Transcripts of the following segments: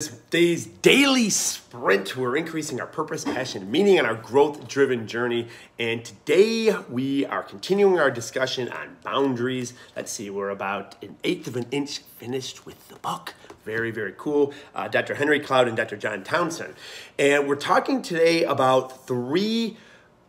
Today's daily sprint, we're increasing our purpose, passion, meaning on our growth-driven journey. And today we are continuing our discussion on boundaries. Let's see, we're about an eighth of an inch finished with the book. Very, very cool. Dr. Henry Cloud and Dr. John Townsend. And we're talking today about three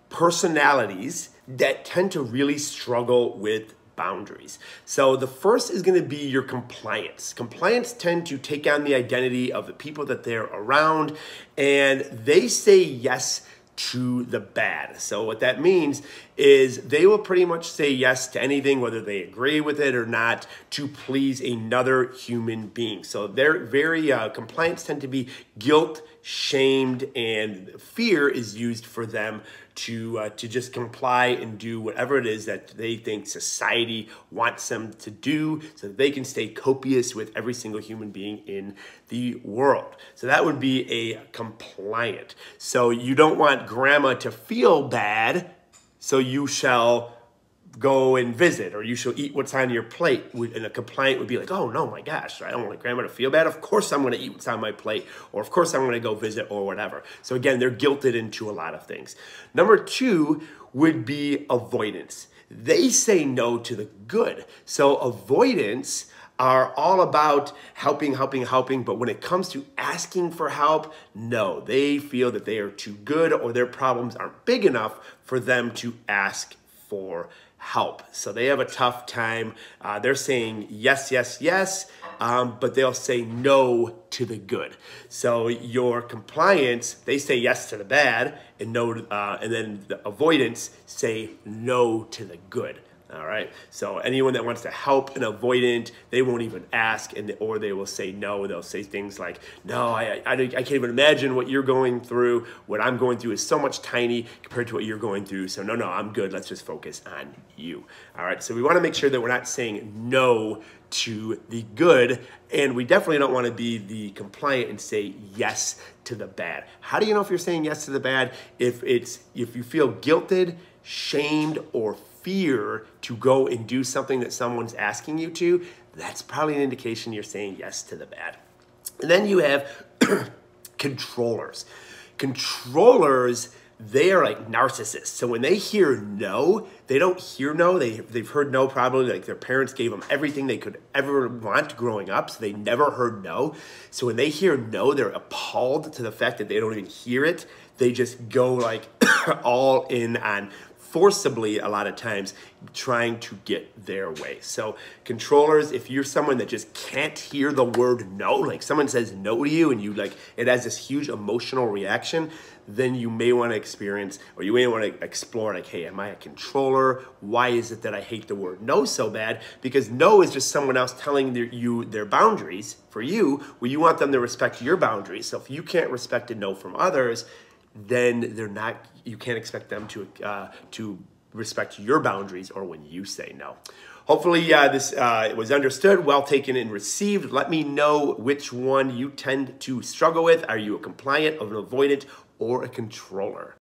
personalities that tend to really struggle with boundaries. So the first is going to be your compliance. Compliance tend to take on the identity of the people that they're around, and they say yes to the bad. So what that means is they will pretty much say yes to anything, whether they agree with it or not, to please another human being. So they're very, compliance tend to be guilt, shamed, and fear is used for them to just comply and do whatever it is that they think society wants them to do so that they can stay copious with every single human being in the world. So that would be a compliant. So you don't want grandma to feel bad, so you shall go and visit, or you shall eat what's on your plate. And a compliant would be like, oh no, my gosh, I don't want grandma to feel bad. Of course I'm going to eat what's on my plate, or of course I'm going to go visit, or whatever. So again, they're guilted into a lot of things. Number two would be avoidance. They say no to the good. So avoidance are all about helping, but when it comes to asking for help, no, they feel that they are too good or their problems aren't big enough for them to ask for help. So they have a tough time. They're saying yes, yes, yes, but they'll say no to the good. So your compliance, they say yes to the bad, and no, and then the avoidance say no to the good. All right. So anyone that wants to help an avoidant, they won't even ask, or they will say no. They'll say things like, "No, I can't even imagine what you're going through. What I'm going through is so much tiny compared to what you're going through. So no, I'm good. Let's just focus on you." All right. So we want to make sure that we're not saying no to the good, and we definitely don't want to be the compliant and say yes to the bad. How do you know if you're saying yes to the bad? If you feel guilted, shamed, or fear to go and do something that someone's asking you to, that's probably an indication you're saying yes to the bad. And then you have controllers. Controllers, they are like narcissists. So when they hear no, they don't hear no. They've heard no probably, like their parents gave them everything they could ever want growing up, so they never heard no. So when they hear no, they're appalled to the fact that they don't even hear it. They just go like all in on forcibly, a lot of times, trying to get their way. So controllers, if you're someone that just can't hear the word no, like someone says no to you and you like, it has this huge emotional reaction, then you may want to experience, or you may want to explore like, hey, am I a controller? Why is it that I hate the word no so bad? Because no is just someone else telling you their boundaries for you, where you want them to respect your boundaries. So if you can't respect a no from others, then you can't expect them to respect your boundaries or when you say no. Hopefully this was understood, well taken, and received. Let me know which one you tend to struggle with. Are you a compliant, an avoidant, or a controller?